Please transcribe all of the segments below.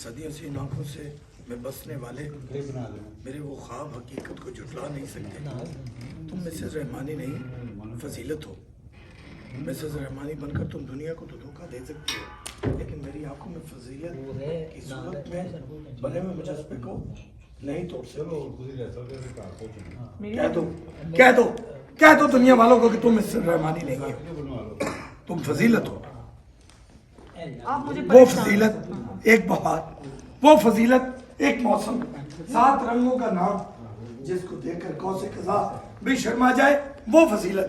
सदियों से इन आँखों से में बसने वाले मेरे वो ख्वाब हकीकत को जुटला नहीं सकते। तुम मिसेस रहमानी नहीं, फजीलत हो। मिसेस रहमानी बनकर तुम दुनिया को तो धोखा दे सकती हो, लेकिन मेरी आंखों में फजीलत की सूरत में बने हुए मुजस्मे को नहीं तोड़ सकती। कह दो दुनिया वालों को कि तुम मिसेस रहमानी नहीं हो, तुम फजीलत हो। आप मुझे वो फजीलत एक बहार, वो फजीलत एक मौसम, 7 रंगों का नाम जिसको देखकर कौसे कज़ा भी शर्मा जाए, वो फजीलत।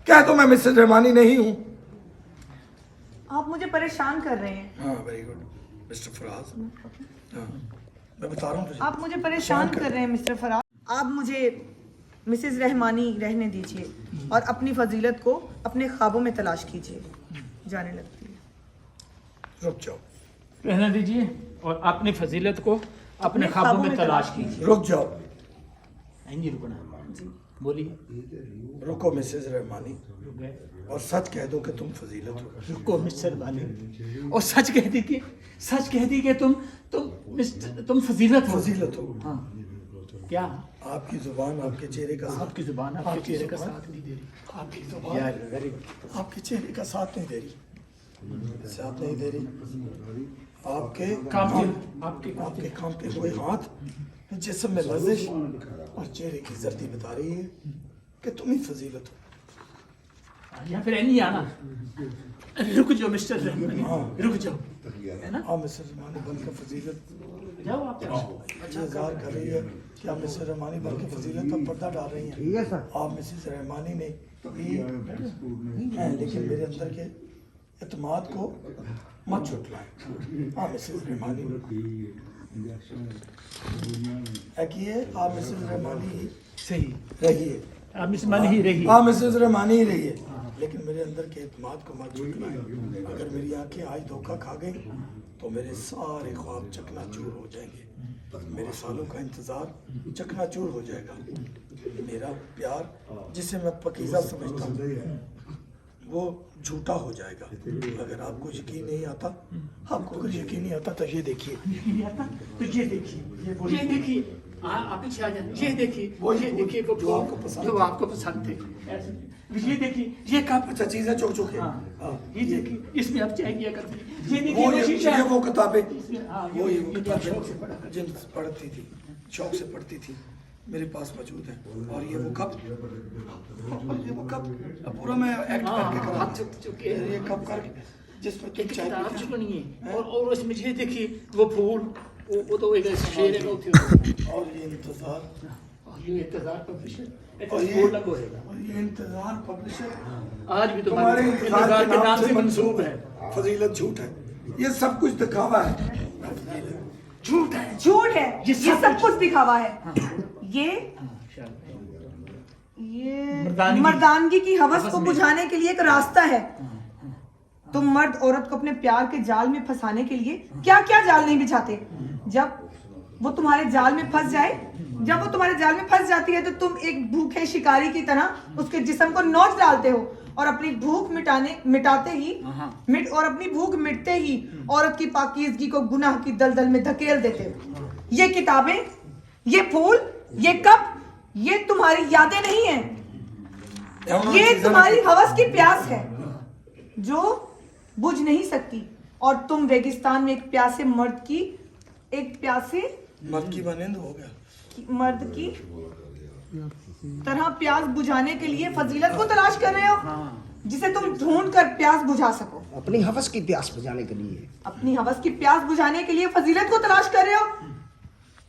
कह दो मैं मिसेस रहमानी नहीं हूँ। आप मुझे परेशान कर रहे हैं। हाँ वेरी गुड मिस्टर फराज। हाँ मैं बता रहा हूँ तुझे। आप मुझे परेशान कर रहे हैं मिस्टर फराज। आप मुझे मिसेस रहमानी रहने दीजिए और अपनी फजीलत को अपने ख्वाबों में तलाश कीजिए। जाने लगती है। रुक जाओ, रहने दीजिए और अपनी फजीलत को अपने ख्वाबों में तलाश कीजिए। रुक जाओ, नहीं रुकना, बोलिए। रुको मिसेस रहमानी, रुक गए। और सच कह दो कि तुम फजीलत हो। रुको मिस्टर वाली, और सच कह दी कि तुम फजीलत हो। फजीलत हो। हाँ क्या आपकी जुबान आपके चेहरे का साथ, आपकी जुबान आपके चेहरे का साथ नहीं दे रही। आपकी जुबान यार वेरी गुड। आपके चेहरे का साथ नहीं दे रही, साथ नहीं दे रही। आपके आपके कांपते हुए हाथ, जिस्म में लर्जिश और चेहरे की जर्दी बता रही है कि तुम ही फजीलत हो। या फिर नहीं आना, रुक जाओ मिस्टर रहमानी, रुक जाओ, है ना। आप मिसेस रहमानी बनकर फजीलत जाओ आप अच्छा इज़हार कर रही है कि आप मिसेस रहमानी बनकर फजीलत पर पर्दा डाल रही हैं। ठीक है सर। आप मिसेस रहमानी ने हैं, लेकिन मेरे अंदर के एतमाद को मत छुटलाएं। आप मिसेस रहमानी आप मिसेस रहमानी सही रहिए, आप मिस्टर मानी ही रही। आप मिसेस रहमानी ही रहिए, लेकिन मेरे अंदर के एतमाद को मत छुटलाएं। अगर मेरी आंखें आज धोखा खा गई तो मेरे सारे ख्वाब चकनाचूर हो जाएंगे, मेरे सालों का इंतजार चकनाचूर हो जाएगा। मेरा प्यार जिसे मैं पकीज़ा समझता हूँ वो झूठा हो जाएगा। अगर आपको यकीन नहीं आता, आपको अगर यकीन नहीं आता तो ये देखिए, तो ये देखिए आप पीछे आ जाए, ये देखिए वो जो आपको पसंद थे। ये देखिए ये कप, अच्छा चीजें चुक चुके। ये देखिए इसमें आप चाय किया करते, ये देखिए वो वो शीशा, ये वो किताबें, ये वो किताब शौक से पढ़ा किताबें जिन पढ़ती थी, शौक से पढ़ती थी, मेरे पास मौजूद है। और ये वो कप, और ये वो कप पूरा मैं एक्ट करके करा, ये कप कर जिसमें तुम चाय किताब पीते चुकनी है। और इसमें ये देखिए वो फूल, वो तो एक शेर है उठे, और ये इंतजार, और ये इंतजार पब्लिशर और ये बोलना होएगा। और ये इंतजार पब्लिशर आज भी तुम्हारे तुम्हारे इंतजार के नाम से मंसूब है। फजीलत झूठ है, ये सब कुछ दिखावा है, झूठ है, झूठ है, ये सब कुछ दिखावा है। ये मर्दानगी की हवस को बुझाने के लिए एक रास्ता है। तुम मर्द औरत को अपने प्यार के जाल में फंसाने के लिए क्या क्या जाल नहीं बिछाते। जब वो तुम्हारे जाल में फंस जाए, जब वो तुम्हारे जाल में फंस जाती है तो तुम एक भूखे शिकारी की तरह उसके जिस्म को नोच डालते हो और अपनी भूख मिटाते ही अपनी भूख मिटते ही औरत की पाकीज़गी को गुनाह की दलदल में धकेल देते हो। ये किताबें, ये फूल, ये कप, ये तुम्हारी यादें नहीं है, ये तुम्हारी हवस की प्यास है जो बुझ नहीं सकती। और तुम रेगिस्तान में एक प्यासे मर्द की मानंद हो गया, मर्द की तरह प्यास बुझाने के लिए फजीलत को तलाश कर रहे हो, जिसे तुम ढूंढ कर प्यास बुझा सको। अपनी हवस की प्यास बुझाने के लिए, अपनी हवस की प्यास बुझाने के लिए फजीलत को तलाश कर रहे हो,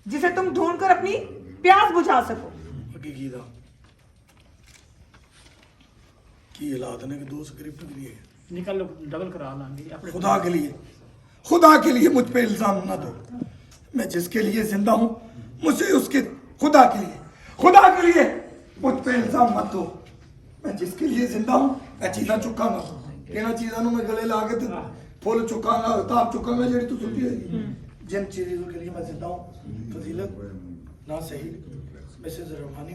जिसे तुम ढूंढ कर अपनी प्यास बुझा सको। हकीकीदा की औलाद ने दो स्क्रिप्ट लिए, निकल डबल करा लाएंगे अपने। खुदा के लिए मुझ पे इल्जाम ना दो। मैं जिसके लिए जिंदा हूं मुझे उसके खुदा के लिए मुझ पे इल्जाम मत दो। मैं जिसके लिए जिंदा हूं मैं चीज़ां चुकांगा, किना चीज़ां मैं गले ला के फुल चुकांगा, ताब चुकांगा जेड़ी तू सुटी है। जिन चीज़ों के लिए मैं जिंदा हूं, फजीलत ना सही मिसेस रहमानी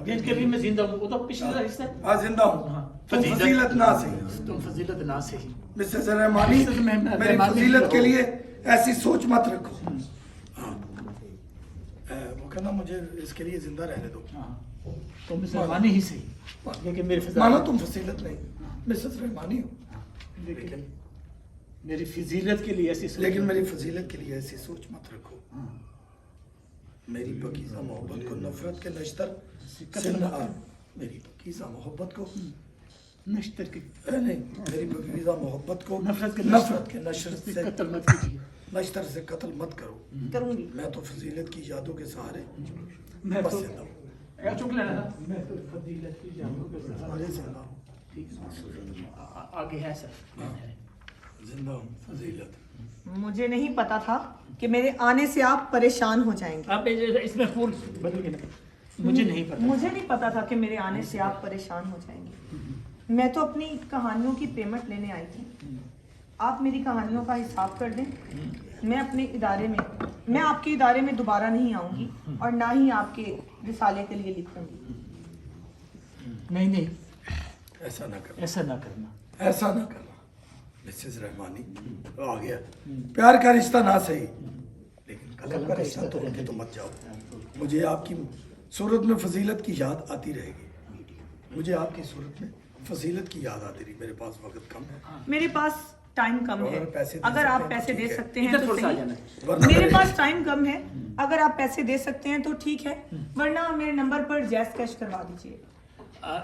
जिनके लिए मैं जिंदा हूँ, वो तो पिछला हिस्सा है। आज जिंदा हूँ, फजीलत ना सही, तुम फजीलत ना सही। मिसेस रहमानी मेरी फजीलत के लिए ऐसी सोच मत रखो। हाँ वो कहना मुझे इसके लिए जिंदा रहने दो। हाँ, तो मिसेस रहमानी ही सही, लेकिन मेरी फजीलत मानो तुम फसीलत नहीं, मिसेस रहमानी हो, लेकिन मेरी फजीलत के लिए ऐसी सोच- लेकिन मेरी फजीलत के लिए ऐसी सोच मत रखो। मेरी पकीज़ा मोहब्बत को नफरत के नश्तर से न, मेरी पकीज़ा मोहब्बत को नश्तर की नहीं, मेरी पकीज़ा मोहब्बत को नफरत के नशर से कत्ल मत कीजिए। नश्तर से कत्ल मत करो। करूंगी। मैं तो फजीलत की यादों के सहारे मैं बस तो जिंदा हूँ, चुप लेना था, मैं तो फजीलत की जानूं के सहारे जिंदा हूँ, ठीक है, आगे है सर। जिंदा हूँ फजीलत। मुझे नहीं पता था कि मेरे आने से आप परेशान हो जाएंगे। आप इसमें फूल बदल के ना, मुझे नहीं पता। मुझे नहीं पता था कि मेरे आने से आप परेशान हो जाएंगे। मैं तो अपनी कहानियों की पेमेंट लेने आई थी। आप मेरी कहानियों का हिसाब कर दें। मैं आपके इदारे में दोबारा नहीं आऊंगी और ना ही आपके रिसाले के लिए लिखूंगी। नहीं नहीं, ऐसा ना करना, ऐसा ना करना। ऐसा ना करना मिसेस रहमानी। आ गया प्यार का रिश्ता ना सही, लेकिन कलम का रिश्ता तोड़ के तो मत जाओ। मुझे आपकी सूरत में फजीलत की याद आती रहेगी। मुझे आपकी सूरत में फजीलत की याद आती रही। मेरे पास वक्त कम है, मेरे पास टाइम कम है। अगर पैसे दे अगर सकते आप हैं तो पैसे दे ठीक है। सकते हैं इधर तो थोड़ा सा आ सही। जाना। वरना मेरे मेरे- पास टाइम कम है, अगर आप पैसे दे सकते हैं तो ठीक है, वरना मेरे नंबर पर जैस कैश करवा दीजिए।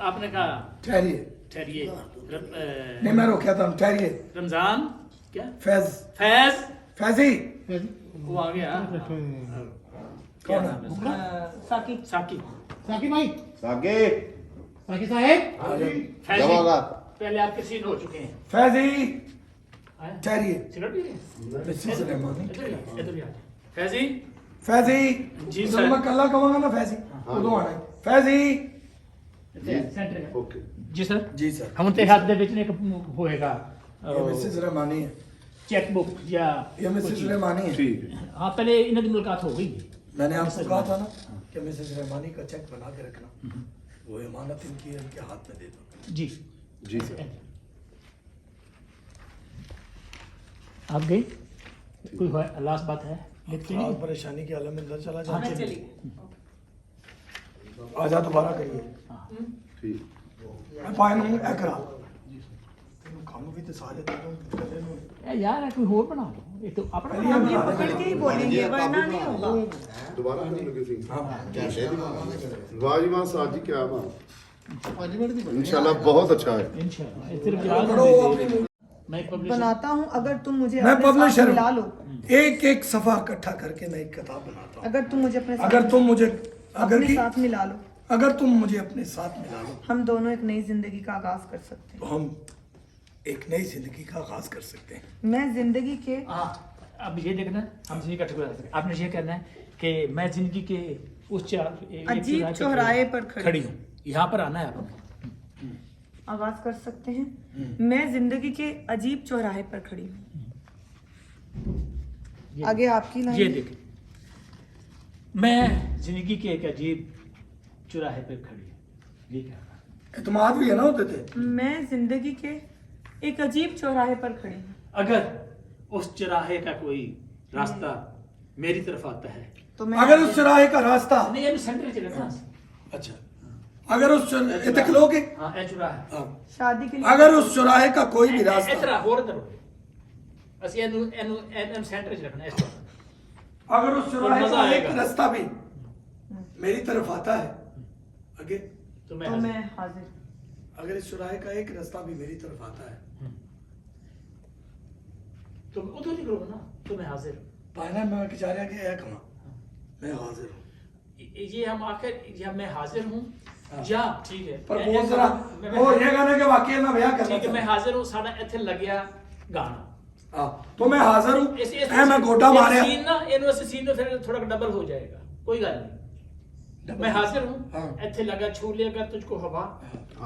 आपने कहा ठहरिए, ठहरिए, नहीं मैं रोका था, ठहरिए। रमजान क्या फैज, फैज फैजी वो आ गया। क्या कौन है? नाम है उसका? साकी। साकी। साकी भाई, साके साकी साहेब, फैजी, जवाब पहले आपके सीन हो चुके हैं। फैजी आए? ठहरिए। सिगरेट पी रहे हैं? मिसेस रहमानी, इधर ही आ, इधर ही आ। फैजी फैजी जी जब सर। मैं कल्ला कहूंगा ना फैजी उदो आना है। फैजी सेंटर में। ओके जी सर। जी सर। ਹੁਣ ਤੇ ਹੱਥ ਦੇ ਵਿੱਚ ਨੇ ਇੱਕ ਹੋਏਗਾ ये मिसेस रहमानी है, चेक बुक या ये मिसेस रहमानी है। ठीक है हाँ पहले इन्हों की मुलाकात हो गई। मैंने आपको कहा था ना कि मिसेस रहमानी का चेक बना के रखना, वो अमानत इनकी है, इनके हाथ में दे दो। जी जी सर आप गई कोई लास्ट बात है लिखते आप नहीं। परेशानी के आलम में अंदर चला हाँ, जाए, चलिए। आजा दोबारा करिए। ठीक मैं पाए नूं ए करा काम भी तो सारे दे दूं करे नूं। ए यार कोई और बना लो, ये तो अपना चलिए, बना ये लो। पकड़ के ही बोलेंगे, वरना नहीं होगा। दोबारा करने लगे थे हाँ वाह जी वाह साहब जी क्या बात, 5 मिनट ਦੀ इंशाल्लाह बहुत अच्छा है। इंशाल्लाह ये सिर्फ याद पकड़ो रखना। अपनी- मैं पब्लिश बनाता हूँ, अगर तुम मुझे मैं अपने साथ पब्लिशर मिला हूं। लो। एक एक सफा इकट्ठा करके मैं एक किताब बनाता हूँ। अगर तुम मुझे अपने अगर तुम मुझे अगर अपने की साथ मिला लो, अगर तुम मुझे अपने साथ मिला लो हम दोनों एक नई जिंदगी का आगाज कर सकते तो हम एक नई जिंदगी का आगाज कर सकते हैं। हैं। मैं जिंदगी के हाँ अब ये देखना हम जिंदगी का टुकड़ा कर सकते हैं। आपने ये करना है कि मैं जिंदगी के उस अजीब चौराहे पर खड़ी हूँ, यहाँ पर आना है आपने। आगाज कर सकते हैं। मैं जिंदगी के अजीब चौराहे पर खड़ी हूँ। ये- आगे आपकी ये लाइन। देखें, मैं जिंदगी के एक अजीब चौराहे पर खड़ी हूँ, ये क्या था? एतमाद भी है ना होते थे। मैं जिंदगी के एक अजीब चौराहे पर खड़ी हूँ। अगर उस चौराहे का कोई रास्ता मेरी तरफ आता है, तो मैं अगर उस चौराहे का रास्ता नहीं ये सेंटर चलेगा ना। अच्छा अगर उस इतने खलोगे हाँ ए चौराहा हाँ। शादी के लिए अगर उस चौराहे का कोई भी रास्ता इतना और तरह ਅਸੀਂ ਇਹਨੂੰ ਸੈਂਟਰ 'ਚ ਰੱਖਣਾ ਇਸ ਤਰ੍ਹਾਂ। अगर उस चौराहे मजा का एक आएगा। रास्ता भी मेरी तरफ आता है आगे तो तो मैं हाजिर। अगर इस चौराहे का एक रास्ता भी मेरी तरफ आता है तो उधर निकलो ना, तो मैं हाजिर हूँ। पाना मैं जा रहा कि कमा मैं हाजिर हूँ। ये हम आखिर या मैं हाजिर हूँ हाँ। या ठीक है पर ये- बहुत ये- जरा मैं- वो ये गाने के वाकई में बयां करना ठीक है मैं चाहता हाजिर हूँ, साढ़ा ਇੱਥੇ ਲੱਗਿਆ ਗਾਣਾ। हाँ, तो मैं हाजिर हूँ इस ऐ मैं गोटा मारे सीन ना ਇਹਨੂੰ ਅਸੀਂ ਸੀਨ ਨੂੰ ਫਿਰ ਥੋੜਾ ਡਬਲ ਹੋ ਜਾਏਗਾ, कोई ਗੱਲ नहीं। मैं हाजिर हूँ, हाँ। ਇੱਥੇ लगा छू लेगा तुझको हवा,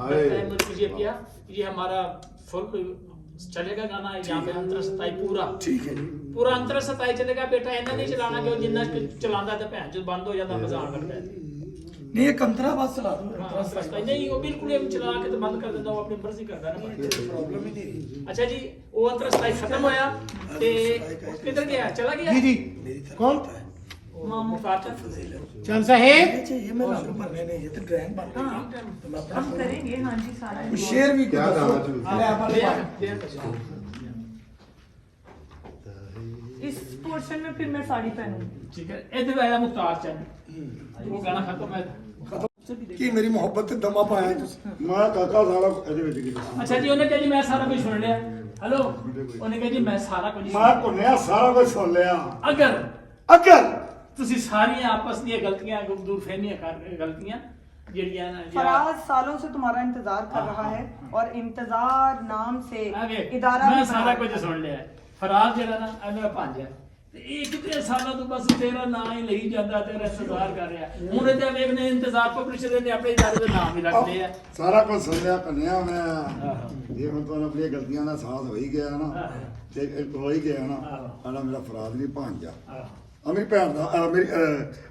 आए। मुझे ये किया, ये हमारा फुल चलेगा गाना यहाँ पे अंतर सताई पूरा ठीक है जी पूरा अंतर सताई चलेगा बेटा, इन्हें नहीं चलाना कि जिन्ना चलाना तो भैन जो बंद हो जाता मजा आ करता है। नहीं एक अंतरा बस चला दो नहीं वो बिल्कुल हम चला के तो बंद कर देता हूं अपनी मर्जी करदा ना प्रॉब्लम ही नहीं अच्छा जी वो अंतर स्ट्राइक खत्म होया ते किधर गया चला गया जी जी कौन मुफ्तार चंद साहेब ये मैं रंग भरने नहीं ये तो ड्राइंग बन हाँ हम करेंगे हाँ जी सारा शेर भी क्या दसो। गाना चूज ले अपने पास। इस पोर्शन में फिर मैं साड़ी पहनूंगी ठीक है इधर आया मुफ्तार चंद वो गाना खत्म है की मेरी मोहब्बत ते दमा पाया है तुसी ਮੈਂ ਕਾਕਾ ਸਾਰਾ ਇਹਦੇ ਵਿੱਚ ਕੀ ਦੱਸਾਂ अच्छा जी उन्हें कहा जी मैं सारा कुछ सुन लिया हेलो उन्हें कहा जी मैं सारा कुछ ਮੈਂ ਭੁੰਨਿਆ ਸਾਰਾ ਕੁਝ ਸੁਣ ਲਿਆ अगर ਅਗਰ ਤੁਸੀਂ ਸਾਰੀਆਂ ਆਪਸ ਦੀਆਂ ਗਲਤੀਆਂ ਗੁਰਦੂਰ ਫਹਿਮੀਆਂ ਕਰ ਗਲਤੀਆਂ ਜਿਹੜੀਆਂ ਨਾ फराज सालों से तुम्हारा इंतजार कर रहा है और इंतजार नाम से आगे इदारा मैं भी सारा बना कुछ सुन लिया है फराज ਜਿਹੜਾ ਨਾ ਇਹ ਮੇਰਾ ਪੰਜ ਹੈ ਤੇ ਇਹ ਕਿਤੇ ਸਾਲਾਂ ਤੋਂ ਬਸ ਤੇਰਾ ਨਾਂ ਹੀ ਲਈ ਜਾਂਦਾ ਤੇਰਾ ਇੰਤਜ਼ਾਰ ਕਰ ਰਿਹਾ ਹੁਣ ਤੇ ਵੇਖਨੇ ਇੰਤਜ਼ਾਰ ਪਬਲਿਸ਼ਰ ਨੇ ਆਪਣੇ ਇਦਾਰੇ ਦੇ ਨਾਮ ਹੀ ਰੱਖ ਲਏ ਆ ਸਾਰਾ ਕੁਝ ਸੁਣ ਲਿਆ ਕੰਨਿਆ ਮੈਂ ਇਹ ਹੁਣ ਤੁਹਾਨੂੰ ਆਪਣੀਆਂ ਗਲਤੀਆਂ ਦਾ ਅਹਿਸਾਸ ਹੋ ਹੀ ਗਿਆ ਨਾ ਤੇ ਇੱਕ ਹੋ ਹੀ ਗਿਆ ਨਾ ਆਲਾ ਮੇਰਾ ਫਰਾਦ ਨਹੀਂ ਭਾਂਜਾ ਮੇਰੀ ਭੈਣ ਦਾ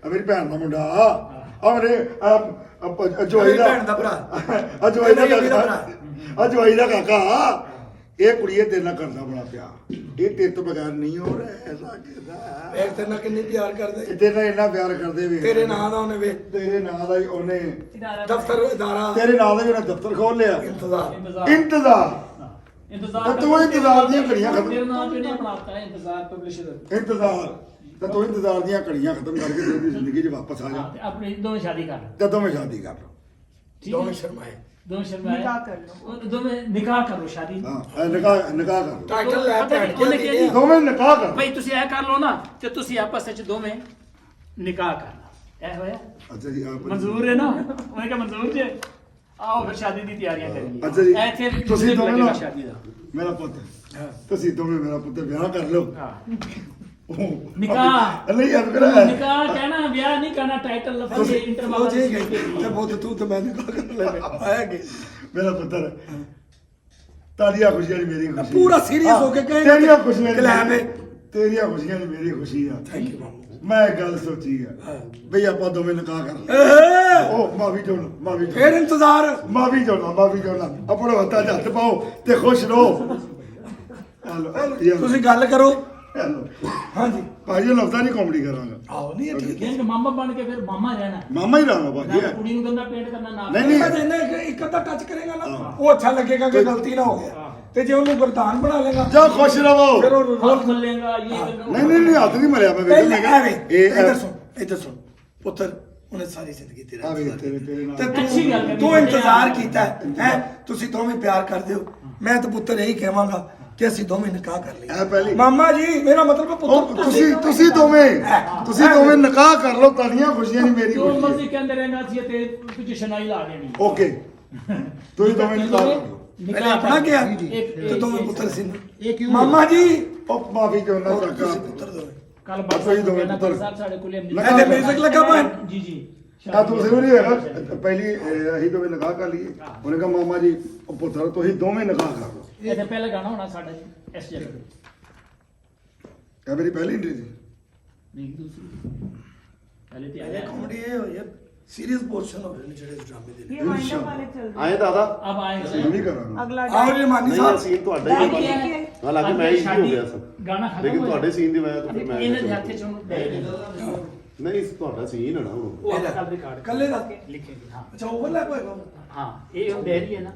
ਮੇਰੀ ਭੈਣ ਦਾ ਮੁੰਡਾ ਆ ਮੇਰੇ ਜੋਈ ਦਾ ਭੈਣ ਦਾ ਭਰਾ ਜੋਈ ਦਾ ਮੇਰੀ ਕਾਕਾ ਜੋਈ ਦਾ ਕਾਕਾ ਇਹ ਕੁੜੀ ਇਹ ਤੇਰੇ ਨਾਲ ਕਰਦਾ ਬੜਾ ਪਿਆਰ ਇਹ ਤੇਰੇ ਤੋਂ ਬਗੈਰ ਨਹੀਂ ਹੋ ਰਿਹਾ ਐਸਾ ਕਿਦਾ ਇੱਕ ਤੇ ਨਾਲ ਕਿੰਨੀ ਪਿਆਰ ਕਰਦੇ ਤੇਰੇ ਨਾਲ ਇੰਨਾ ਪਿਆਰ ਕਰਦੇ ਵੀ ਤੇਰੇ ਨਾਂ ਦਾ ਉਹਨੇ ਵੇ ਤੇਰੇ ਨਾਂ ਦਾ ਹੀ ਉਹਨੇ ਦਫ਼ਤਰ ਇਦਾਰਾ ਤੇਰੇ ਨਾਂ ਦਾ ਵੀ ਉਹਨੇ ਦਫ਼ਤਰ ਖੋਲ ਲਿਆ ਇੰਤਜ਼ਾਰ ਇੰਤਜ਼ਾਰ ਇੰਤਜ਼ਾਰ ਤੂੰ ਇੰਤਜ਼ਾਰ ਦੀਆਂ ਘੜੀਆਂ ਖਤਮ ਮੇਰੇ ਨਾਮ ਤੇ ਨਹੀਂ ਬਣਾਤਾ ਹੈ ਇੰਤਜ਼ਾਰ ਪਬਲਿਸ਼ਰ ਇੰਤਜ਼ਾਰ ਤਾਂ ਤੂੰ ਇੰਤਜ਼ਾਰ ਦੀਆਂ ਘੜੀਆਂ ਖਤਮ ਕਰਕੇ ਤੇਰੀ ਜ਼ਿੰਦਗੀ 'ਚ ਵਾਪਸ ਆ ਜਾ ਤੇ ਆਪਣੀ ਦੋਵੇਂ ਸ਼ਾਦੀ ਕਰ ਜਦੋਂ ਮੈਂ ਸ਼ਾਦੀ ਕਰ ਲਵਾਂ ਠੀਕ ਦੋਵੇਂ ਹੈ ਸ਼ਰਮਾਏ ਦੋਵੇਂ ਸ਼ਰਮਾਏ निकाह कर लो ਦੋਵੇਂ ਨਿਕਾਹ ਕਰੋ ਸ਼ਾਦੀ ਹਾਂ ਨਿਕਾਹ ਕਰ ਲਓ ਟਾਈਟਲ ਲੈ ਪਤਾ ਭੈਣ ਨਹੀਂ ਉਹਨੇ ਕਿਹਾ ਜੀ ਦੋਵੇਂ ਨਿਕਾਹ ਕਰ ਭਾਈ ਤੁਸੀਂ ਇਹ ਕਰ ਲਓ ਨਾ ਤੇ ਤੁਸੀਂ ਆਪਸ ਵਿੱਚ ਦੋਵੇਂ ਨਿਕਾਹ ਕਰ ਲਓ ਇਹ ਹੋਇਆ ਅੱਛਾ ਜੀ ਆਪ ਮਨਜ਼ੂਰ ਹੈ ਨਾ ਉਹਨੇ ਕਿਹਾ ਮਨਜ਼ੂਰ ਜੇ ਆਓ ਫਿਰ ਸ਼ਾਦੀ ਦੀ ਤਿਆਰੀਆਂ ਕਰੀਏ ਅੱਛਾ ਜੀ ਇੱਥੇ ਤੁਸੀਂ ਦੋਵੇਂ ਲੱਗੇਗਾ ਨਾ ਸ਼ਾਦੀ ਦਾ ਮੇਰਾ ਪੁੱਤ ਤੁਸੀਂ ਦੋਵੇਂ ਮੇਰਾ ਪੁੱਤ ਵਿਆਹ ਕਰ ਲਓ ਹਾਂ ਉਹ, ਨਿਕਾਹ। ਨਹੀਂ ਯਾਰ ਮੇਰਾ ਨਿਕਾਹ ਕਹਿਣਾ ਵਿਆਹ ਨਹੀਂ ਕਹਿਣਾ ਟਾਈਟਲ ਲਫ਼ਜ਼ ਤੁਸੀਂ ਇੰਟਰਵਲ ਹੋ ਜੇ ਗਏ ਤੇ ਬਹੁਤ ਤੂੰ ਤੇ ਮੈਂ ਨਿਕਾਹ ਕਰ ਲੈਣੇ ਆਇਆ ਗਏ ਮੇਰਾ ਪੁੱਤਰ ਤਾਲੀਆਂ ਖੁਸ਼ੀਆਂ ਦੀ ਮੇਰੀ ਖੁਸ਼ੀ ਪੂਰਾ ਸੀਰੀਅਸ ਹੋ ਕੇ ਕਹੇਗਾ ਤੇਰੀਆਂ ਖੁਸ਼ੀਆਂ ਦੀ ਕਲੈਮ ਹੈ ਤੇਰੀਆਂ ਖੁਸ਼ੀਆਂ ਦੀ ਮੇਰੀ ਖੁਸ਼ੀ ਆ ਥੈਂਕ ਯੂ ਮਾਮੂ ਮੈਂ ਇੱਕ ਗੱਲ ਸੋਚੀ ਆ ਬਈ ਆਪਾਂ ਦੋਵੇਂ ਨਿਕਾਹ ਕਰ ਲਈਏ। ਉਹ ਮਾਫੀ ਚਾਹੁੰਦਾ ਫਿਰ ਇੰਤਜ਼ਾਰ ਮਾਫੀ ਚਾਹੁੰਦਾ ਆਪਣੇ ਹੱਥਾਂ 'ਚ ਹੱਥ ਪਾਓ ਤੇ ਖੁਸ਼ ਰਹੋ ਹੈਲੋ ਤੁਸੀਂ ਗੱਲ ਕਰੋ ਹੈਲੋ ਹਾਂਜੀ ਭਾਜੀ ਉਹ ਲਫ਼ਜ਼ਾਂ ਦੀ ਕਾਮੇਡੀ ਕਰਾਂਗਾ ਆਓ ਨਹੀਂ ਇਹ ਠੀਕ ਹੈ ਕਿ ਮਾਮਾ ਬਣ ਕੇ ਫਿਰ ਮਾਮਾ ਰਹਿਣਾ ਮਾਮਾ ਹੀ ਰਹਾਂਗਾ ਭਾਜੀ ਨਾ ਕੁੜੀ ਨੂੰ ਗੰਦਾ ਪੇਂਟ ਕਰਨਾ ਨਾ ਨਹੀਂ ਮੈਂ ਜਿੰਨੇ ਇੱਕ ਅੱਧਾ ਟੱਚ ਕਰੇਗਾ ਨਾ ਉਹ ਅੱਛਾ ਲੱਗੇਗਾ ਕਿ ਗਲਤੀ ਨਾ ਹੋ ਗਿਆ ਤੇ ਜੇ ਉਹਨੂੰ ਗੁਰਦਾਨ ਬਣਾ ਲੇਗਾ ਜਾ ਖੁਸ਼ ਰਹੋ ਫਿਰ ਉਹ ਰੋਲ ਖੁੱਲੇਗਾ ਇਹ ਨਹੀਂ ਹੱਥ ਨਹੀਂ ਮਰਿਆ ਮੈਂ ਪਹਿਲੇ ਵੇਖਿਆ ਐਵੇਂ ਇੱਧਰ ਸੁਣ ਪੁੱਤਰ ਉਹਨੇ ਸਾਰੀ ਜ਼ਿੰਦਗੀ ਤੇਰਾ ਆ ਵੇ ਇੰਤਜ਼ਾਰ ਤੇਰੇ ਨਾਲ ਤੇ ਅੱਛੀ ਗੱਲ ਹੈ। ਤੂੰ ਇੰਤਜ਼ਾਰ ਕੀਤਾ ਹੈ ਤੁਸੀਂ ਦੋਵੇਂ ਪਿਆਰ ਕਰਦੇ ਹੋ ਮੈਂ ਤਾਂ ਪੁੱਤਰ ਇਹੀ ਕਹਾਂਗਾ ਕਿ ਅਸੀਂ ਦੋਵੇਂ ਨਿਕਾਹ ਕਰ ਲਈਏ ਇਹ ਪਹਿਲੀ ਮਾਮਾ ਜੀ ਮੇਰਾ ਮਤਲਬ ਹੈ ਉਹ ਪੁੱਤਰ ਤੁਸੀਂ ਦੋਵੇਂ ਨਿਕਾਹ ਕਰ ਲਓ ਤੁਹਾਡੀਆਂ ਖੁਸ਼ੀਆਂ ਦੀ ਮੇਰੀ ਜੋ ਖੁਸ਼ੀ ਮਰਜ਼ੀ ਕਹਿੰਦੇ ਰਹਿਣਾ ਸੀ ਤੇ ਪਿੱਛੇ ਸ਼ਨਾਈ ਲਾ ਦੇਣੀ ਓਕੇ ਤੁਸੀਂ ਦੋਵੇਂ ਨਿਕਾਹ ਕਰ ਲਓ ਪਹਿਲੇ ਆਪਣਾ ਕਿਹਾ ਤੇ ਦੋਵੇਂ ਪੁੱਤਰ ਸੀ ਮਾਮਾ ਜੀ ਉਹ ਮਾਫੀ ਚਾਹੁੰਦਾ ਤੁਸੀਂ ਕਾਕਾ ਪੁੱਤਰ ਦੋਵੇਂ ਕੱਲ ਤੁਸੀਂ ਦੋਵੇਂ ਬਾਬਾ ਪੁੱਤਰ। ਸਾਹਿਬ ਸਾਡੇ ਕੋਲੇ ਲਗਾ ਇਹਦੇ ਮਿਊਜ਼ਿਕ ਲੱਗਾ ਭਾਈ ਜੀ ਜੀ ਆ ਤੁਸੀਂ ਵੀ ਨਹੀਂ ਹੈਗਾ ਪਹਿਲੀ ਅਸੀਂ ਦੋਵੇਂ ਨਿਕਾਹ ਕਰ ਲਈਏ ਉਹਨੇ ਕਹਾ ਮਾਮਾ ਜੀ ਉਹ ਪੁੱਤਰ ਤੁਸੀਂ ਦੋਵੇਂ ਨਿਕਾਹ ਕਰ ਲਓ ਇਹ ਤੇ ਪਹਿਲਾ ਗਾਣਾ ਹੋਣਾ ਸਾਡਾ ਜੀ ਇਸ ਜਗ੍ਹਾ ਤੇ ਇਹ ਮੇਰੀ ਪਹਿਲੀ ਇੰਟਰੀ ਸੀ ਨਹੀਂ ਦੂਸਰੀ ਪਹਿਲੇ ਤੇ ਇਹ ਆਇਆ ਕਾਮੇਡੀ ਇਹ ਹੋਈ ਹੈ ਸੀਰੀਅਸ ਪੋਰਸ਼ਨ ਹੋ ਰਹੇ ਨੇ ਜਿਹੜੇ ਇਸ ਡਰਾਮੇ ਦੇ ये वाइंड अप वाले चल रहे ਆਏ ਦਾਦਾ अब आए ਮੈਂ ਵੀ ਕਰਾਂਗਾ अगला ਆਓ ਜੀ ਮਾਨੀ ਨਹੀਂ ਸਾਹਿਬ ਸੀਨ ਤੁਹਾਡਾ ਹੀ Back ਹੈ ये ਹਾਲਾਂਕਿ ਮੈਂ ਹੀ ਹੋ ਗਿਆ ਸਭ ਗਾਣਾ ਖਤਮ ਲੇਕਿਨ ਹੋਇਆ। ਤੁਹਾਡੇ ਸੀਨ ਦੀ ਵਜ੍ਹਾ ਤੋਂ ਫਿਰ ਮੈਂ ਇਹਨਾਂ ਦੇ ਹੱਥ 'ਚ ਹੁਣ ਡਾਇਰੀ ਨਹੀਂ ਤੁਹਾਡਾ ਸੀਨ ਹੈ ਨਾ ਉਹ ਉਹ ਆਪਾਂ ਕੱਲ ਰਿਕਾਰਡ ਕੱਲੇ ਦਾ ਲਿਖੇਗੇ ਹਾਂ ਅੱਛਾ ਓਵਰਲੈਪ ਹੋਏਗਾ ਹਾਂ ਇਹ ਹੁਣ ਡਾਇਰੀ ਹੈ ਨਾ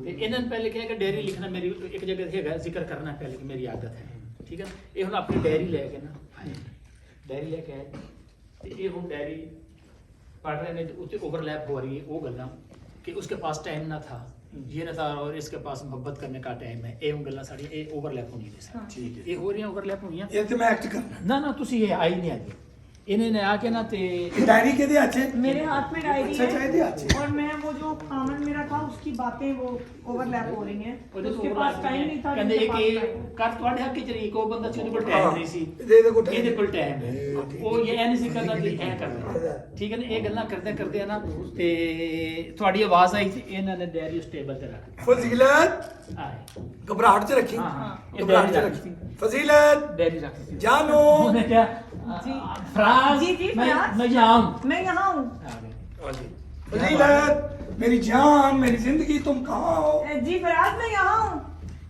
ਤੇ ਇਹਨਾਂ ਨੇ ਪਹਿਲੇ ਕਿਹਾ ਕਿ ਡਾਇਰੀ ਲਿਖਣਾ ਮੇਰੀ ਇੱਕ ਜਗ੍ਹਾ ਤੇ ਹੈਗਾ ਜ਼ਿਕਰ ਕਰਨਾ ਪਹਿਲੇ ਕਿ ਮੇਰੀ ਆਦਤ ਹੈ ਠੀਕ ਹੈ ਨਾ? ਇਹ ਹੁਣ ਆਪਣੀ ਡਾਇਰੀ ਲੈ ਕੇ ਨਾ ਡਾਇਰੀ ਲੈ ਕੇ ਆਏ ਤੇ ਇਹ ਹੁਣ ਡਾਇਰੀ पढ़ रहे हैं उससे ओवरलैप हो रही है वो गल्ला कि उसके पास टाइम ना था ये ना था और इसके पास मोहब्बत करने का टाइम है ये गल्ला साड़ी ये ओवरलैप होनी है ठीक है ये हो रही है ओवरलैप हुई हैं ਇਹ ਤੇ ਮੈਂ ਐਕਟ करना ना ना तुसी ये आई नहीं आगे इन्हें आके ना ते डायरी के दिया अच्छे मेरे हाथ में डायरी अच्छा चाहिए अच्छे है और मैं वो जो कामन मेरा था उसकी बातें वो ओवरलैप हो रही हैं ਉਹਦੇ उसके पास टाइम नहीं था ਕਹਿੰਦੇ जिनके ਇਹ पास ਕਿ time ਕਰ ਤੁਹਾਡੇ ਹੱਕ ਚ ਰਹੀ ਕੋ ਬੰਦਾ ਸੀ ਉਹਦੇ ਕੋਲ ਟਾਈਮ ਨਹੀਂ ਸੀ ਇਹਦੇ ਕੋਲ time ਇਹਦੇ ਕੋਲ ਟਾਈਮ ਹੈ ਉਹ ਇਹ ਨਹੀਂ ਸੀ ਕਰਦਾ ਕਿ ਇਹ ਕਰਨਾ ਠੀਕ ਹੈ ਨਾ ਇਹ ਗੱਲਾਂ ਕਰਦੇ ਕਰਦੇ ਆ ਨਾ ਤੇ ਤੁਹਾਡੀ ਆਵਾਜ਼ ਆਈ ਸੀ ਇਹਨਾਂ ਨੇ ਡੈਰੀ ਉਸ ਟੇਬਲ ਤੇ ਰੱਖ फजीलत ਆਏ घबराहट से रखी हाँ, हाँ। घबराहट से रखी फजीलत ਡੈਰੀ ਰੱਖ ਦਿੱਤੀ जानो ਉਹਨੇ ਕਿਹਾ जी। ਫਰਾਜ਼ जी, जी, मैं फराज। मैं यहाँ हूँ मैं यहाँ हूँ आ गए। फजीलत मेरी जान मेरी जिंदगी तुम कहाँ हो? जी फराज मैं यहाँ हूँ।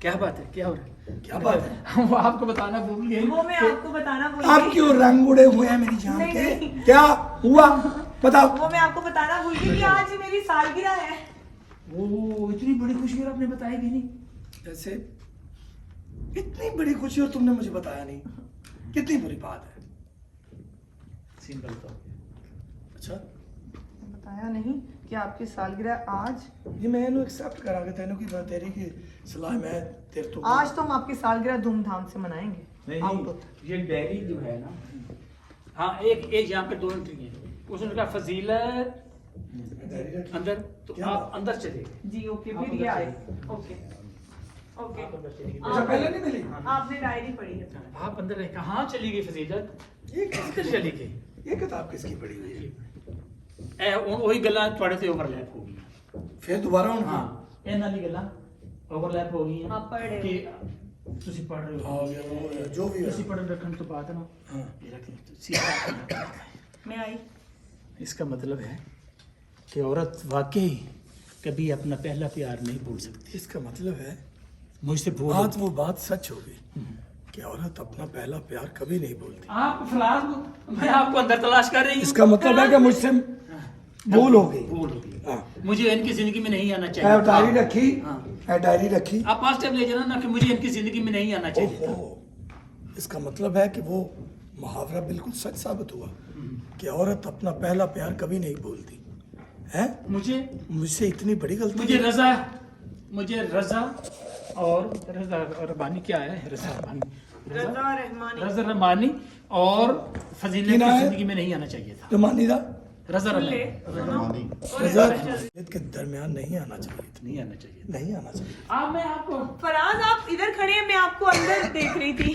क्या बात है, क्या हो रहा है? क्या बात है? वो आपको बताना भूल गए। वो मैं आपको बताना भूल आप गई। क्यों रंग उड़े हुए हैं मेरी जान नहीं, के? नहीं। क्या हुआ बताओ। वो मैं आपको बताना भूल गई कि आज मेरी सालगिरह है। वो इतनी बड़ी खुशी और आपने बताई भी नहीं। ऐसे इतनी बड़ी खुशी और तुमने मुझे बताया नहीं, कितनी बुरी बात है। सिंपल तो अच्छा बताया नहीं कि आपकी सालगिरह आज। ये मैंने एक्सेप्ट करा के तेनों की बात तेरी की सलाह मैं तेरे तो आज तो हम आपकी सालगिरह धूमधाम से मनाएंगे। नहीं आउट नहीं, होता। ये डायरी जो है ना, हाँ एक एक यहाँ पे 2 एंट्री है। उसने कहा फजीलत अंदर, तो क्या? आप अंदर चले गए। जी ओके आप फिर अंदर ये आए। चले। ओके ओके आप अंदर चली गई। अच्छा पहले नहीं मिली? आपने डायरी पढ़ी है। आप अंदर रहे, कहाँ चली गई फजीलत? ये किधर चली गई? ये किताब किसकी पड़ी हुई है? वही गल्ला थोड़े से ओवरलैप हो गई। फिर दोबारा हाँ उन्हें ਇਹਨਾਂ ਦੀ ਗੱਲਾਂ ਓਵਰਲੈਪ ਹੋ ਗਈਆਂ आप पढ़ रहे हो। ਕਿ ਤੁਸੀਂ ਪੜ ਰਹੇ आ ਹੋ। गया वो जो भी ਤੁਸੀਂ है। ਪੜਨ ਰੱਖਣ ਤੋਂ ਬਾਅਦ ਨਾ हाँ। ਇਹ ਰੱਖ ਲਓ सीधा। मैं आई। इसका मतलब है कि औरत वाकई कभी अपना पहला प्यार नहीं भूल सकती। इसका मतलब है मुझसे भूल आज वो बात सच हो गई कि औरत अपना पहला प्यार कभी नहीं भूलती। आप फिलहाल मैं आपको अंदर तलाश कर रही हूँ। इसका मतलब है कि मुझसे भूल हो गई। भूल हो गई। हाँ। मुझे इनकी जिंदगी में नहीं आना है चाहिए। डायरी रखी हाँ। है डायरी रखी। आप पास टाइम ले जाना ना कि मुझे इनकी जिंदगी में नहीं आना चाहिए था। ओहो इसका मतलब है कि वो मुहावरा बिल्कुल सच साबित हुआ कि औरत अपना पहला प्यार कभी नहीं भूलती है। मुझे मुझसे इतनी बड़ी गलती मुझे रजा और रजा रबानी क्या है? रजा रबानी, रजा रहमानी। रजा रबानी और फजीलत की ना की है? जिंदगी में नहीं आना चाहिए था। जो मानीदा रजा ले, रबानी रजा के दरमियान नहीं आना चाहिए था। नहीं आना चाहिए नहीं आना चाहिए। अब मैं आपको फराज आप इधर खड़े हैं, मैं आपको अंदर देख रही थी।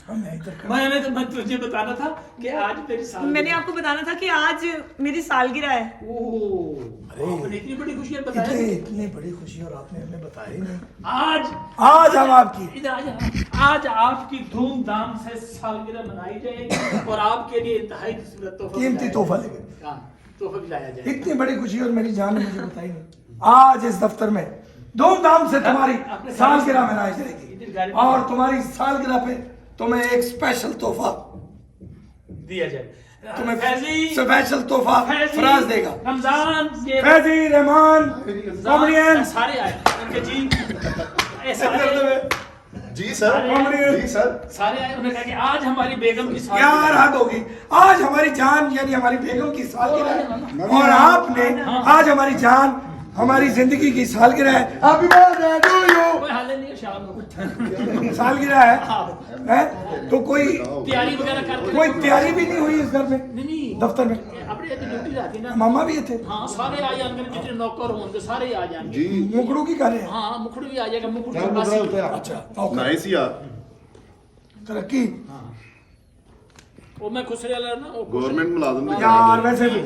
हाँ मैं इधर खड़ा- मैं तुझे बताना था कि आज मेरी सालगिरह। मैंने आपको बताना था कि आज मेरी सालगिरह है। ओह, अरे। आपने इतनी बड़ी खुशियां इतनी बताया। इतनी बड़ी खुशी और आपने हमें बताया ही नहीं। आज आज हम आपकी इधर आज आपकी धूमधाम से सालगिरह मनाई जाएगी और आपके लिए इंतहाई खूबसूरत कीमती तोहफा लेके हाँ, तोहफा भी लाया जाएगा। इतनी बड़ी खुशी और मेरी जान ने मुझे बताई नहीं। आज इस दफ्तर में धूमधाम से तुम्हारी आपने सालगिरह मनाई इधर जाएगी गाड़ी- और तुम्हारी सालगिरह पे तुम्हें एक स्पेशल तोहफा दिया जाए। तुम्हें फैजी स्पेशल तोहफा फैजी, फराज देगा। रमजान ये फैजी रहमान कॉमेडियन सारे आए उनके जी ये सारे जी सर, कॉमेडियन जी सर। सारे आए। उन्होंने कहा कि आज हमारी बेगम की यार सालगिरह। हद होगी। आज हमारी जान यानी हमारी बेगम की सालगिरह है और आपने आज हमारी जान हमारी जिंदगी की सालगिरह है। Happy birthday to you. कोई हाल नहीं है, शाम को सालगिरह है तो कोई तैयारी वगैरह करके कोई तैयारी भी नहीं हुई इस घर में नहीं दफ्तर में। अपने इतनी ड्यूटी रहती ना। मामा भी थे। हाँ सारे आ जाएंगे, जितने नौकर होंगे सारे आ जाएंगे। जी मुकड़ू की कर रहे हैं। हाँ मुखड़ भी आ जाएगा। मुखड़ सर, के मुद्रा पास उतरा। अच्छा ओके। नाइस यार। तरक्की वो मैं खुसरे वाला ना वो गवर्नमेंट मुलाजिम ने यार वैसे भी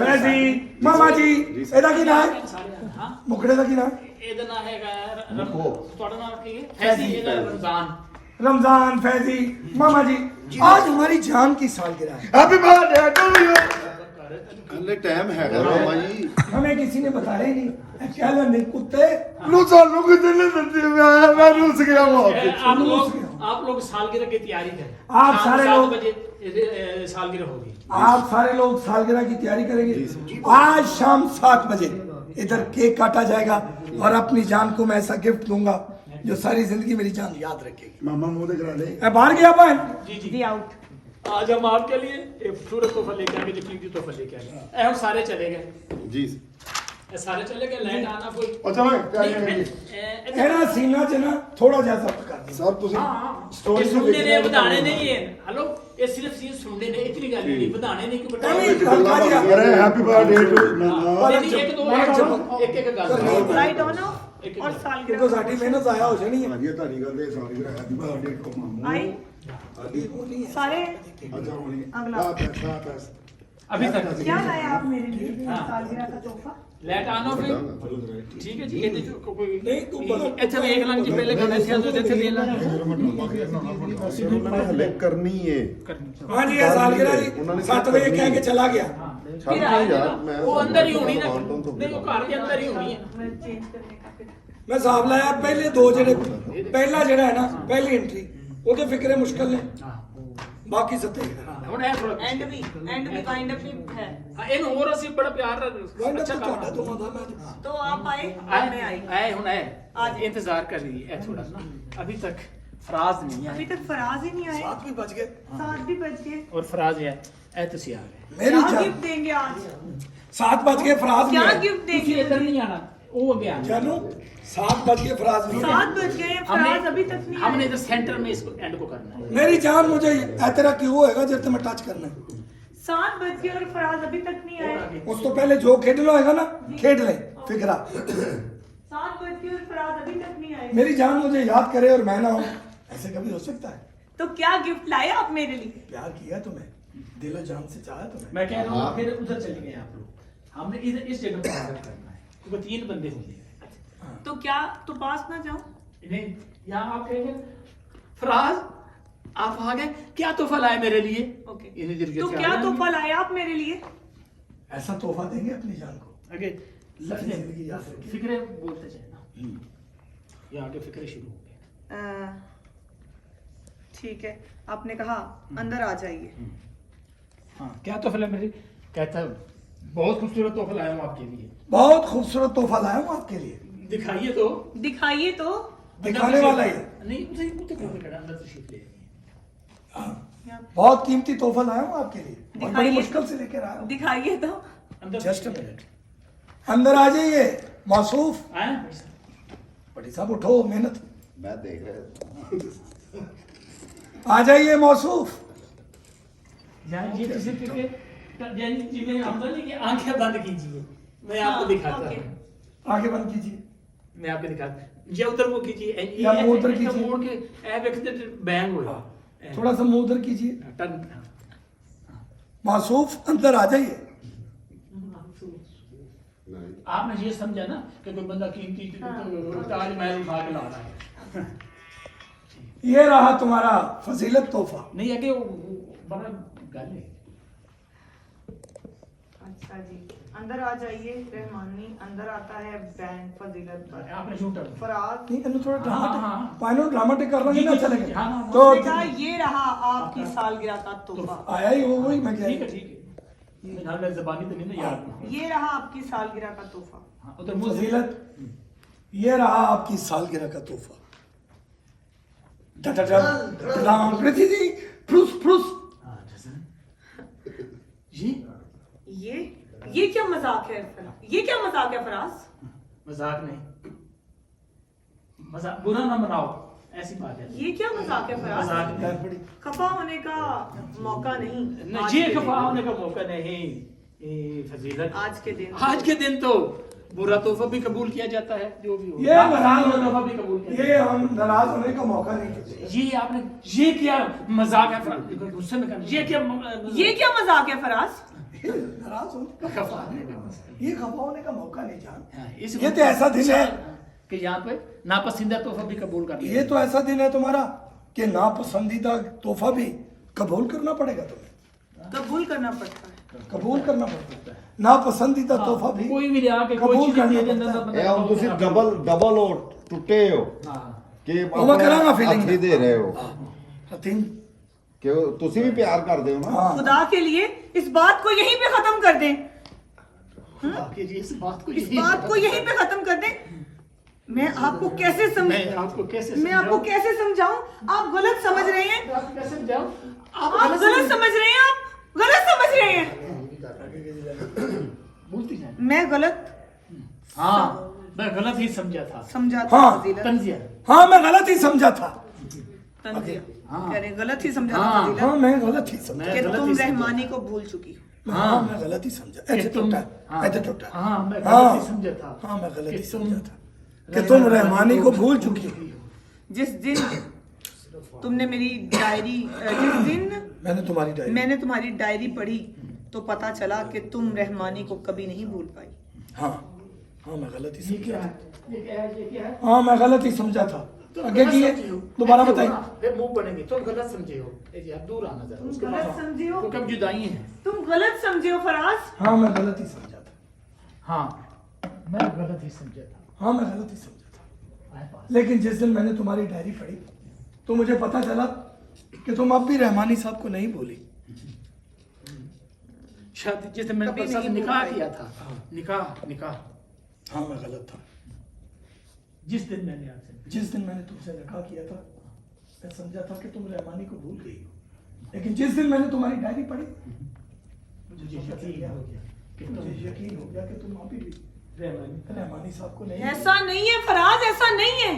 फैजी मामा जी ਇਹਦਾ ਕੀ ਨਾਮ ਹੈ? सारे हाँ ਮੁਕੜੇ ਦਾ ਕੀ ਨਾਮ? ਇਹਦਾ ਨਾਮ ਹੈਗਾ ਤੁਹਾਡਾ ਨਾਮ ਕੀ ਹੈ? फैजी ਇਹਦਾ रमजान। रमजान फैजी मामा जी आज हमारी जान की सालगिरह है। Happy birthday to you. हले टाइम हैगा मामा जी। हमें किसी ने बताया ही नहीं। क्या लेने कुत्ते नु सानू किते ने दस्सी मैं रूस गया आप लोग सालगिरह की तैयारी करें। आप शाम सारे 7 लोग- बजे सालगिरह होगी। आप सारे लोग सालगिरह की तैयारी करेंगे। आज शाम 7 बजे इधर केक काटा जाएगा और अपनी जान को मैं ऐसा गिफ्ट दूंगा जो सारी जिंदगी मेरी जान याद रखेगी। मामा मुंह दे करा ले। मैं बाहर गया बहन। जी जी दी आउट। आज हम आपके लिए एक खूबसूरत तोहफा लेके आएंगे, जो कीमती तोहफा लेके आएंगे। हम सारे चले गए। जी सारे चले गए। लाइट आना कोई अच्छा मैं क्या एना सीना च ना थोड़ा जैसा जब्त कर दिया। सर तुसी ये स्टोरी सुनने ने ਵਧਾਣੇ नहीं है। हेलो ये सिर्फ सीन सुनने ने, इतनी गल नहीं ਵਧਾਣੇ नहीं कि नहीं, बताओ। हल्का जिहा। अरे हैप्पी बर्थडे टू नहीं, एक दो एक गल लाइट ऑन हो और देखो सालगिरह साडी मेहनत आया हो जानी है। ਹਾਂਜੀ ਤੁਹਾਡੀ ਗੱਲ ਦੇ ਸਾਰੀ ਗੱਲ हैप्पी बर्थडे टू मामू। आई सारे। अच्छा होनी अगला। बस अभी तक क्या लाया आप मेरे लिए सालगिरह का तोहफा? लाइट आना फिर ठीक है जी। ये देखो कोई नहीं, तू बड़ा- ਇੱਥੇ ਵੀ ਇੱਕ ਲੰਗ ਜੀ ਪਹਿਲੇ ਕਹਿੰਦੇ ਸੀ तो ਇੱਥੇ ਵੀ ਲੰਗ हले करनी है। हाँ जी ये सालगिरह जी 7 बजे कह के चला गया। छड़ दो यार मैं वो अंदर ही होनी ना कौन तो नहीं वो घर के अंदर ही होनी है मैं चेंज करने का फिर मैं साहब लाया पहले दो जेड़े पहला जेड़ा है ना पहली एंट्री ओदे फिक्रे मुश्किल ने बाकी सब ठीक है ਹੁਣ ਇਹ ਥੋੜਾ एंड भी काइंड ऑफ है ਇਹਨੂੰ ਹੋਰ ਅਸੀਂ ਬੜਾ ਪਿਆਰ वाइंड ਅੱਛਾ अप ਕੰਮ ਤੁਹਾਡਾ दोनों था मैं तो आप आए और मैं आई आए ਹੁਣ आए आज इंतजार कर रही है थोड़ा ना अभी तक फराज नहीं अभी है तक फराज ही नहीं आए साथ भी बच गए 7 भी बज गए और फराज है ए तुसी आ गए मेरी क्या जान गिफ्ट देंगे आज 7 बज गए फराज क्या नहीं गिफ्ट तुसी देंगे इधर नहीं आना वो अगे आना जानू 7 बज गए फराज नहीं 7 बज गए फराज अभी तक नहीं हमने आए इधर सेंटर में इसको एंड को करना है मेरी जान मुझे ऐतरा क्यों होएगा जब तुम्हें टच करना है 7 बज गए और फराज अभी तक नहीं आए उस तो पहले जो खेडना होएगा ना खेड ले फिक्रा 7 बज गए और फराज अभी तक नहीं आए मेरी जान मुझे याद करे और मैं ना हूं ऐसे कभी हो सकता है तो क्या गिफ्ट लाए आप मेरे लिए प्यार किया तुम्हें दिलो जान से चाहा तुम्हें मैं कह रहा हूँ फिर उधर चले गए आप लोग हमने इधर इस जगह पर ऑर्डर करना है क्योंकि 3 बंदे होंगे तो क्या तो पास ना जाऊं नहीं यहाँ आप कहेंगे फराज आप आ गए क्या तोहफा लाए मेरे लिए ओके इन्हीं दिन के तो से क्या आ गए। तोहफा लाए आप मेरे लिए ऐसा तोहफा देंगे अपनी जान को आगे अपनी जिंदगी याद रखिए फिक्रे बोलते जाए ना यहाँ आगे फिक्रे शुरू हो गए ठीक है आपने कहा अंदर आ जाइए हाँ क्या तोहफा लाए मेरे कहता है बहुत खूबसूरत तोहफा लाया हूँ आपके लिए बहुत खूबसूरत तोहफा लाया हूं आपके लिए दिखाइए तो दिखाइए तो दिखाने वाला ही है नहीं उसे मुझे क्यों खड़ा अंदर तशरीफ ले बहुत कीमती तोहफा लाया हूं आपके लिए और बड़ी दिखाइए। मुश्किल से लेकर आया दिखाइए तो अंदर जस्ट अ मिनट अंदर आ जाइए मौसूफ आए बड़ी साहब उठो मेहनत मैं देख रहा आ जाइए मौसूफ यहाँ ये किसी फिक्रे जिन्हें आमदनी की आंखें बंद कीजिए मैं आपको हाँ, दिखाता ओके। हूँ आगे बंद कीजिए मैं आपको दिखाता ये उधर वो कीजिए या मुंह उधर कीजिए। मोड़ के ए व्यक्ति बैंग हो थोड़ा सा मुंह उधर कीजिए टन मौसूफ अंदर आ जाइए आपने ये समझा ना कि कोई बंदा कीमती ताजमहल उठा के ला रहा है ये रहा तुम्हारा फजीलत तोहफा नहीं आगे वो बड़ा गल है अच्छा जी अंदर आ जाइए रहमानी अंदर आता है बैंड फजीलत पर आपने शूटर फराज नहीं इन्हें थोड़ा हाँ, ड्रामेटिक हाँ। पाइनो ड्रामेटिक कर रहा है ना चलेगा हाँ, हाँ, तो बेटा ये रहा आपकी सालगिरह का तोहफा आया ही वो वही मैं कह ठीक है रहा ठीक है ना मैं जबानी तो नहीं ना याद ये रहा आपकी सालगिरह का तोहफा हाँ, उधर हूं मुंह से फजीलत ये रहा आपकी सालगिरह का तोहफा राम प्रीति जी फ्रुस फ्रुस हाँ, जैसे ये क्या मजाक है ये क्या मजाक है फराज मजाक नहीं मजाक बुरा ना मनाओ ऐसी बात है ये क्या मजाक है फराज मजाक नहीं। बड़ी खफा होने का मौका नहीं आज ये के दिन। खफा होने का मौका नहीं ये फजीलत आज के दिन तो बुरा तोहफा भी कबूल किया जाता है जो भी हो ये नाराज बुरा तोहफा भी कबूल किया ये हम नाराज होने का मौका नहीं देते ये आपने ये क्या मजाक है फराज? गुस्से में करना ये क्या मजाक है फराज नाराज होने का खफा होने का मजाक। ये खफा होने का मौका नहीं जान हाँ, इस ये तो ऐसा दिन है कि यहाँ पे नापसंदीदा तोहफा भी कबूल कर ये तो ऐसा दिन है तुम्हारा कि नापसंदीदा तोहफा भी कबूल करना पड़ेगा तुम्हें कबूल करना पड़ता है कबूल करना पड़ता है नापसंदीदा तोहफा भी कोई भी लिया के कोई कबूल चीज करना दे देंदा पड़ता ਤਾਂ ਇਹ ਹੁਣ ਤੁਸੀਂ ਡਬਲ ਹੋ ਟੁੱਟੇ ਹੋ हाँ ਕਿ ਉਹ ਕਰਾਂਗਾ feeling ਹੱਥ ਹੀ ਦੇ ਰਹੇ ਹੋ हतीम ਕਿ ਤੁਸੀਂ ਵੀ ਪਿਆਰ ਕਰਦੇ ਹੋ ਨਾ हाँ खुदा के लिए इस बात को यहीं पे खत्म कर दें कि जी इस बात को इस बात को यहीं पे खत्म कर दें मैं आपको कैसे मैं आपको कैसे मैं आपको कैसे समझाऊं आप गलत समझ रहे हैं आपको कैसे समझाऊं आप गलत समझ रहे हैं आप गलत समझ रहे हैं बोलती जाए मैं गलत हाँ मैं गलत ही समझा था समझा था हाँ। फजीलत तंजिया हाँ मैं गलत ही समझा था तंजिया हाँ। कह रहे गलत ही समझा था हाँ। फजीलत हाँ मैं गलत ही समझा मैं कि गलत तुम ही समझा। रहमानी को भूल चुकी हो हाँ मैं गलत ही समझा ऐसे तुम टूटा हाँ, ऐसे टूटा हाँ मैं हाँ। गलत ही समझा था हाँ मैं गलत कि ही तुम समझा था कि तुम रहमानी को भूल चुकी हो जिस दिन तुमने मेरी डायरी जिस दिन मैंने तुम्हारी डायरी पढ़ी तो पता चला कि तुम रहमानी को कभी नहीं भूल पाई हाँ हाँ मैं गलत ही ये क्या समझा है ये क्या है ये क्या है हाँ मैं गलत ही समझा था तुम आगे गलत किए समझे हो। दोबारा ऐसे बताइए। हो ना, फिर मुंह बनेंगे तुम गलत समझे हो। ए जी, आप दूर आना जरा तुम उसके गलत बाद समझे हो। वो कब जुदाई है। तुम गलत समझे हो फराज। हाँ मैं गलत ही समझा था, हाँ मैं गलत ही समझा था। हाँ मैं गलत ही समझा था। आए पास। लेकिन जिस दिन मैंने तुम्हारी डायरी पढ़ी तो मुझे पता चला कि तुम अब भी रहमानी साहब को नहीं बोली। शादी जिस दिन मैंने कभी परसा से नहीं निकाह बोल किया था, निकाह हाँ मैं गलत था। जिस दिन मैंने आपसे जिस दिन मैंने तुमसे निकाह किया था मैं समझा था कि तुम रहमानी को भूल गई हो, लेकिन जिस दिन मैंने तुम्हारी डायरी पढ़ी मुझे यकीन हो गया कि तुम मुझे यकीन हो गया कि तुम अभी भी रहमानी साहब को नहीं ऐसा नहीं है फराज, ऐसा नहीं है।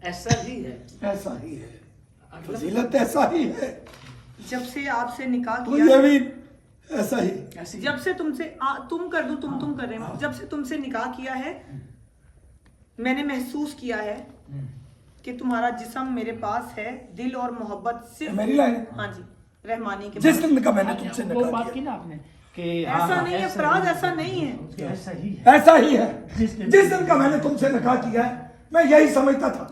ऐसा ही है। ऐसा ही है फजीलत, ऐसा ही है। जब से आपसे निकाह तो किया, ये भी ऐसा ही। ऐसी जब से तुमसे तुम कर दूं, तुम कर रहे हो। जब से तुमसे निकाह किया है मैंने महसूस किया है कि तुम्हारा जिस्म मेरे पास है, दिल और मोहब्बत सिर्फ मेरी लाइन है। हाँ जी रहमानी के जिस पास। दिन का मैंने तुमसे वो निकाह बात की किया ना आपने कि हाँ, ऐसा हाँ, नहीं है ऐसा फराज, ही ऐसा नहीं है। ऐसा ही है। ऐसा ही है। जिस जिस दिन का मैंने तुमसे निकाह किया है मैं यही समझता था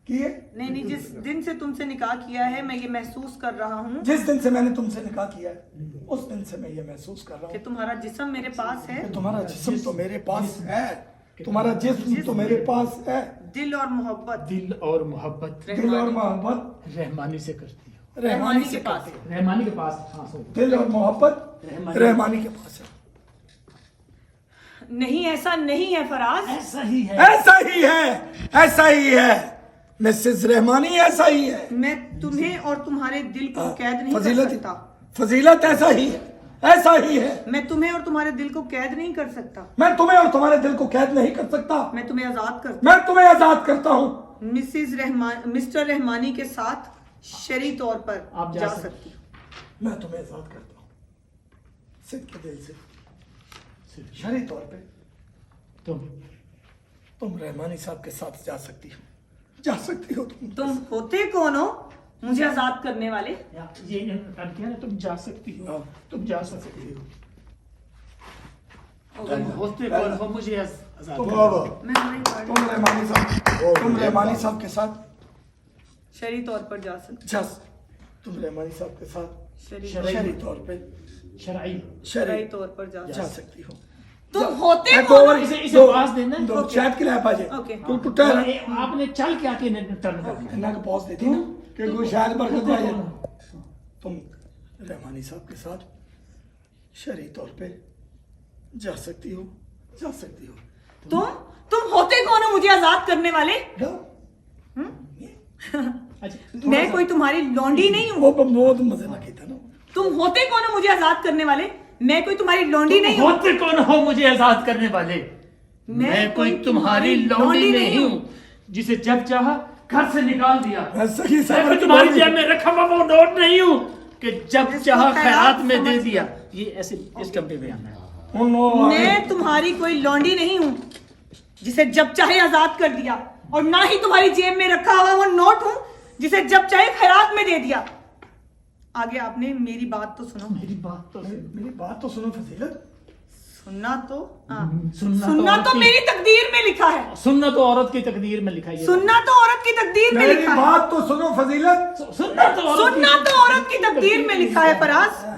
कि ये नहीं, जिस दिन से तुमसे निकाह किया है मैं ये महसूस कर रहा हूँ जिस दिन से मैंने तुमसे निकाह किया है उस दिन से मैं ये महसूस कर रहा कि हूँ तुम्हारा जिस्म मेरे पास है, कि तुम्हारा जिस्म तो मेरे पास है, तुम्हारा जिस्म तो मेरे पास है, दिल और मोहब्बत दिल और मोहब्बत दिल और मोहब्बत रहमानी से करती हो। रहमानी से के पास करते हो। रहमानी के पास हाँ सो दिल और मोहब्बत रहमानी के पास है। नहीं, ऐसा नहीं है फराज। ऐसा ही है। ऐसा ही है, ऐसा ही है मिसेस रहमानी, ऐसा ही है। मैं तुम्हें और तुम्हारे दिल को कैद नहीं कर फजीलत सकता। फजीलत ऐसा ही है, ऐसा ही है। मैं तुम्हें और तुम्हारे दिल को कैद नहीं कर सकता। मैं तुम्हें और तुम्हारे दिल को कैद नहीं कर सकता, मैं तुम्हें आजाद करता मैं तुम्हें आजाद करता हूँ। मिस्टर रहमानी के साथ शरी तौर पर आप जा जा सकती हो। मैं तुम्हें आजाद करता हूँ सिद्ध के दिल से, शरी तौर पे तुम रहमानी साहब के साथ जा सकती हो, जा सकती हो तुम। तुम होते कौन हो मुझे आजाद करने वाले? ये लड़कियां ना तुम जा सकती हो, तुम जा सकती हो। तुम होते कौन हो मुझे आजाद तुम मैं नहीं पढ़ तुम रहमानी साहब के साथ शरी तौर पर जा सकती जा, तुम रहमानी साहब के साथ शरी शरी तौर पे शराई शरी तौर पर जा सकती हो। तुम होते एक कौन हो? और इसे आवाज देना है। दो चैट के लिए पाजे ओके। तू टुटा है ये आपने चल क्या के टर्न कर दिया। ना पॉज देती ना कि कोई शायद बरकत जाए। तुम रहमानी साहब के साथ शरी तौर पे जा सकती हो, जा सकती हो। तुम होते कौन हो मुझे आजाद करने वाले? जाओ। अच्छा मैं कोई तुम्हारी लौंडी नहीं हूँ। वो बहुत मजे ना किया ना। तुम होते कौन हो मुझे आजाद करने वाले? मैं कोई तुम्हारी लौंडी नहीं हूँ। होते कौन हो मुझे आजाद करने वाले? मैं कोई तुम्हारी लौंडी नहीं हूँ जिसे जब चाहा घर से निकाल दिया। सही मैं कोई तुम्हारी जेब में रखा हुआ वो नोट नहीं हूँ कि जब चाहा खैरात में दे दिया। ये ऐसे इस डब्बे में आना है। मैं तुम्हारी कोई लौंडी नहीं हूँ जिसे जब चाहे आजाद कर दिया, और ना ही तुम्हारी जेब में रखा हुआ वो नोट हूँ जिसे जब चाहे खैरात में दे दिया। आगे आपने मेरी बात तो सुनो। मेरी बात तो सुनो फजीलत। सुनना तो सुनना तो मेरी तकदीर में लिखा है। सुनना तो औरत की तकदीर में लिखा है। सुनना तो औरत की तकदीर में मेरी लिखा है। बात तो सुनो फजीलत। सुनना तो औरत की तकदीर में लिखा है फराज।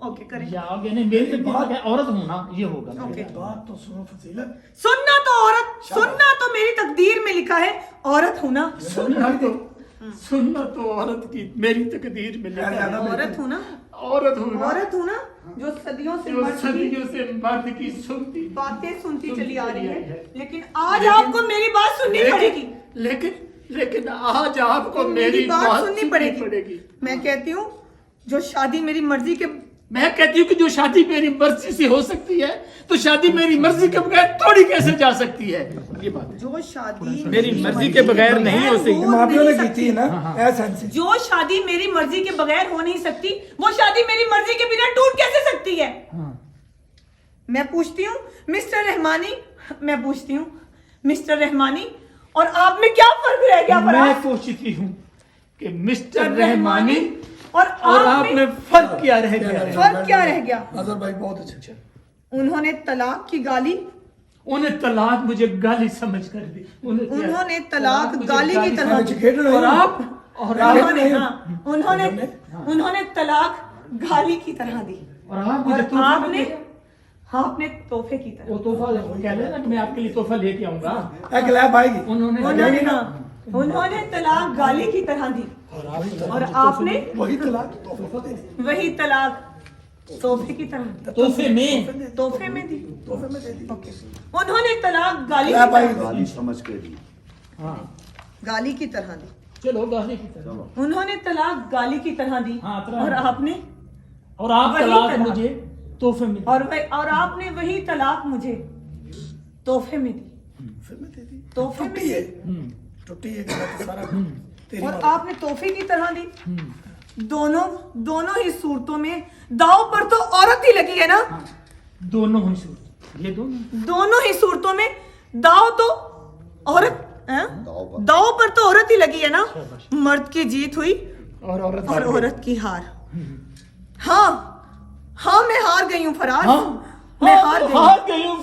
ओके करें। या आगे नहीं मेरी बात है औरत हूँ ना ये होगा। ओके। बात तो सुनो फजीलत। सुनना तो मेरी तकदीर में लिखा है, औरत हूं ना। सुनना तो औरत की मेरी तकदीर में लिखा है। औरत हूं ना। औरत हूँ ना औरत हूं ना जो सदियों से जो मर्द की सदियों से मर्द की सुनती बातें सुनती चली आ रही है, लेकिन आज आपको मेरी बात सुननी पड़ेगी। लेकिन आज आपको मेरी बात सुननी पड़ेगी। मैं कहती हूँ जो शादी मेरी मर्जी के, मैं कहती हूँ कि जो शादी मेरी मर्जी से हो सकती है तो शादी मेरी मर्जी के बगैर थोड़ी कैसे जा सकती है। ये बात है। जो शादी मेरी मर्जी के बगैर नहीं हो सकती। मापियों ने की थी ना ऐसा से। जो शादी मेरी मर्जी के बगैर हो नहीं सकती, वो शादी मेरी मर्जी के बिना टूट कैसे सकती है? मैं पूछती हूँ मिस्टर रहमानी, मैं पूछती हूँ मिस्टर रहमानी, और आप में क्या फर्क रह गया? मैं पूछती हूँ कि मिस्टर रहमानी और आप में फर्क क्या रह गया? फर्क क्या रह गया? अजहर भाई बहुत अच्छे। उन्होंने तलाक की गाली उन्हें तलाक मुझे गाली समझ कर दी। उन्होंने तलाक गाली की तरह मैं दी। खेल रहा और हूँ। आप और आप उन्होंने हाँ, उन्होंने तलाक गाली की तरह दी। और आप और मुझे तोहफा आपने में- आपने तोहफे की तरह। वो तोहफा कह रहे हैं ना कि मैं आपके लिए तोहफा लेके आऊंगा। एक लैब आएगी। उन्होंने उन्होंने तलाक गाली की तरह दी और आपने वही तलाक तोहफा दे दी। वही तलाक तोहफे की तरह दी। तोहफे में तोहफे में दी। तोहफे में दे दी। ओके। उन्होंने तलाक गाली की लैब तरह आएगी। गाली समझ के दी। हाँ गाली की तरह दी। चलो गाली की तरह। उन्होंने तलाक गाली की तरह दी हाँ, तरह और दी। आपने और आप वही तलाक तलाक। मुझे तोहफे में और आपने वही तलाक मुझे तोहफे में दी। तोहफे में दे दी। तोहफे में टूटी है। हम्म, टूटी है गलत सारा तेरी और मर्जी। आपने तोहफे की तरह दी। हम्म। दोनों ही सूरतों में दाव पर तो औरत ही लगी है ना। दोनों ही सूरत, ये दोनों दोनों ही सूरतों में दाव तो औरत हैं? दाव पर तो औरत ही लगी है ना। मर्द की जीत हुई और औरत और औरत की हार। हाँ हाँ मैं हार गई हूँ फराज। मैं हार गई हूँ। हार गई हूँ